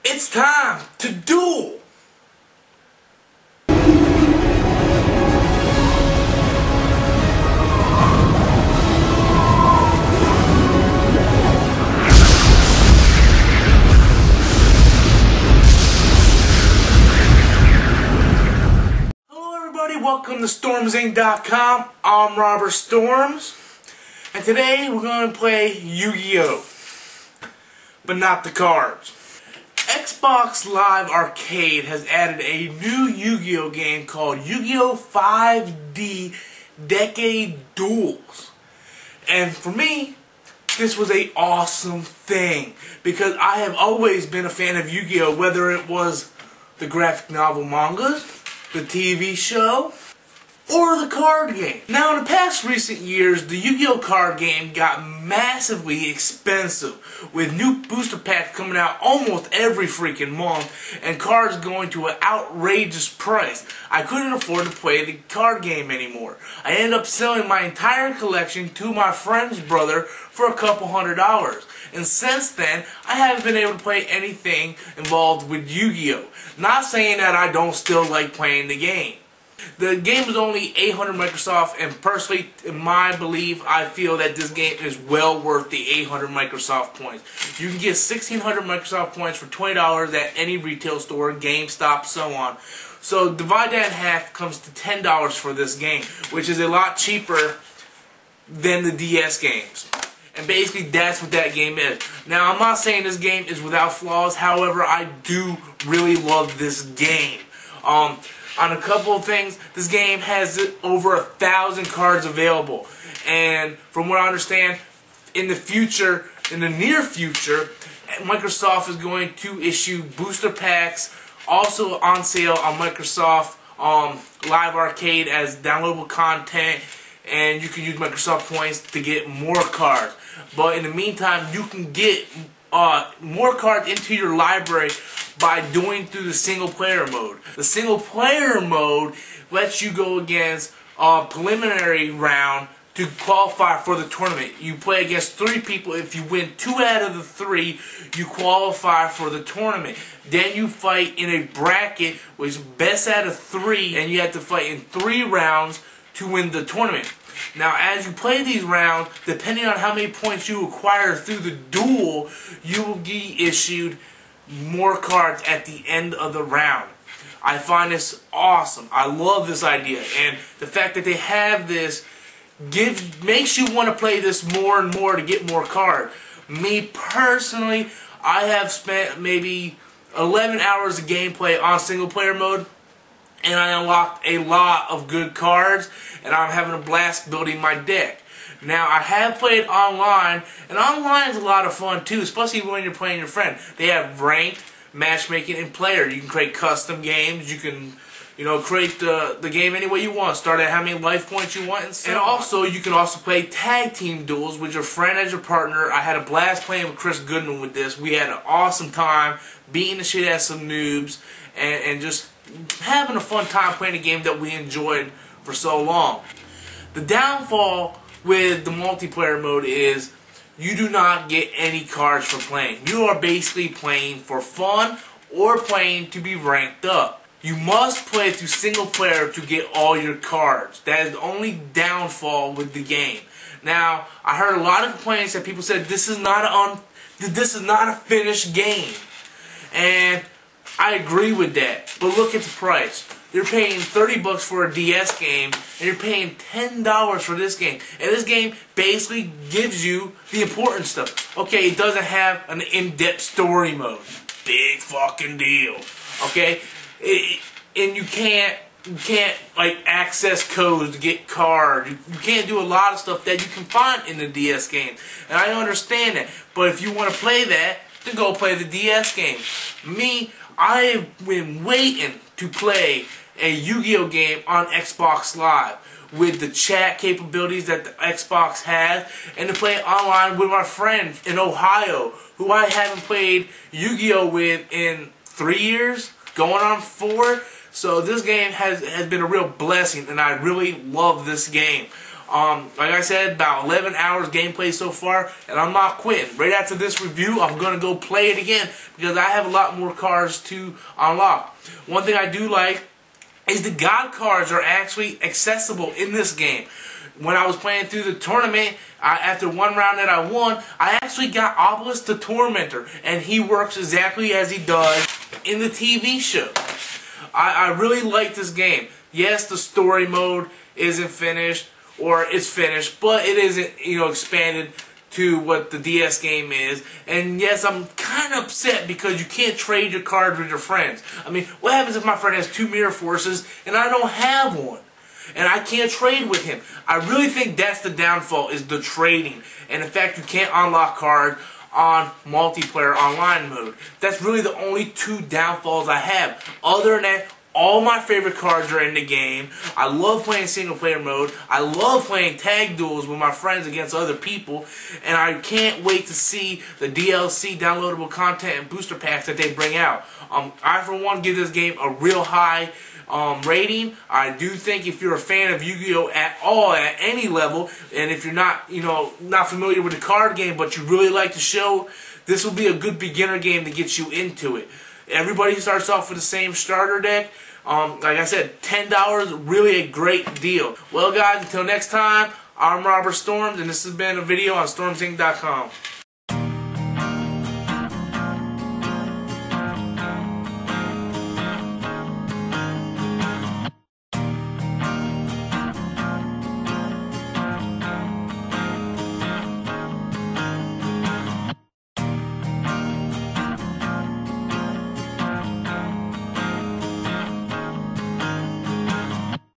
It's time to duel! Hello everybody, welcome to StormsInc.com. I'm Robert Storms, and today we're going to play Yu-Gi-Oh! But not the cards. Xbox Live Arcade has added a new Yu-Gi-Oh! Game called Yu-Gi-Oh! 5D Decade Duels. And for me, this was an awesome thing because I have always been a fan of Yu-Gi-Oh! Whether it was the graphic novel mangas, the TV show, or the card game. Now, in the past recent years, the Yu-Gi-Oh! Card game got massively expensive, with new booster packs coming out almost every freaking month, and cards going to an outrageous price. I couldn't afford to play the card game anymore. I ended up selling my entire collection to my friend's brother for a couple $100s. And since then, I haven't been able to play anything involved with Yu-Gi-Oh! Not saying that I don't still like playing the game. The game is only 800 Microsoft, and personally, in my belief, I feel that this game is well worth the 800 Microsoft points. You can get 1,600 Microsoft points for $20 at any retail store, GameStop, so on. So divide that in half, comes to $10 for this game, which is a lot cheaper than the DS games. And basically, that's what that game is. Now, I'm not saying this game is without flaws. However, I do really love this game. On a couple of things, this game has over 1,000 cards available. And from what I understand, in the future, in the near future, Microsoft is going to issue booster packs, also on sale on Microsoft Live Arcade as downloadable content, and you can use Microsoft points to get more cards. But in the meantime, you can get more cards into your library by doing through the single player mode. The single player mode lets you go against a preliminary round to qualify for the tournament. You play against 3 people. If you win 2 out of the 3, you qualify for the tournament. Then you fight in a bracket which is best out of 3, and you have to fight in 3 rounds to win the tournament. Now, as you play these rounds, depending on how many points you acquire through the duel, you will be issued more cards at the end of the round. I find this awesome. I love this idea, and the fact that they have this makes you want to play this more and more to get more cards. Me personally, I have spent maybe 11 hours of gameplay on single player mode, and I unlocked a lot of good cards, and I'm having a blast building my deck. Now, I have played online, and online is a lot of fun too, especially when you're playing your friend. They have ranked, matchmaking, and player. You can create custom games. You can, create the game any way you want. Start at how many life points you want, and so on. Also, you can also play tag team duels with your friend as your partner. I had a blast playing with Chris Goodman with this. We had an awesome time beating the shit out of some noobs, and just having a fun time playing a game that we enjoyed for so long. The downfall with the multiplayer mode is you do not get any cards for playing. You are basically playing for fun or playing to be ranked up. You must play through single player to get all your cards. That is the only downfall with the game. Now, I heard a lot of complaints that people said this is not a finished game. And I agree with that, but look at the price. You're paying $30 for a DS game, and you're paying $10 for this game. And this game basically gives you the important stuff. Okay, it doesn't have an in-depth story mode. Big fucking deal. Okay? And you can't like access codes to get cards. You can't do a lot of stuff that you can find in the DS game. And I understand that. But if you want to play that, then go play the DS game. Me, I've been waiting to play a Yu-Gi-Oh! Game on Xbox Live with the chat capabilities that the Xbox has, and to play online with my friend in Ohio who I haven't played Yu-Gi-Oh! With in 3 years, going on 4. So this game has been a real blessing, and I really love this game. Like I said, about 11 hours gameplay so far, and I'm not quitting. Right after this review, I'm going to go play it again because I have a lot more cards to unlock. One thing I do like is the God cards are actually accessible in this game. When I was playing through the tournament, after one round that I won, I actually got Obelisk the Tormentor, and he works exactly as he does in the TV show. I really like this game. Yes, the story mode isn't finished, or it's finished, but it isn't, expanded to what the DS game is. And yes, I'm kind of upset because you can't trade your cards with your friends. I mean, what happens if my friend has 2 Mirror Forces and I don't have one? And I can't trade with him. I really think that's the downfall, is the trading. And in fact, you can't unlock cards on multiplayer online mode. That's really the only 2 downfalls I have. Other than that, all my favorite cards are in the game. I love playing single player mode. I love playing tag duels with my friends against other people. And I can't wait to see the DLC, downloadable content, and booster packs that they bring out. I, for one, give this game a real high rating. I do think if you're a fan of Yu-Gi-Oh! At all, at any level, and if you're not, not familiar with the card game, but you really like the show, this will be a good beginner game to get you into it. Everybody starts off with the same starter deck. Like I said, $10, really a great deal. Well, guys, until next time, I'm Robert Storms, and this has been a video on StormsInc.com.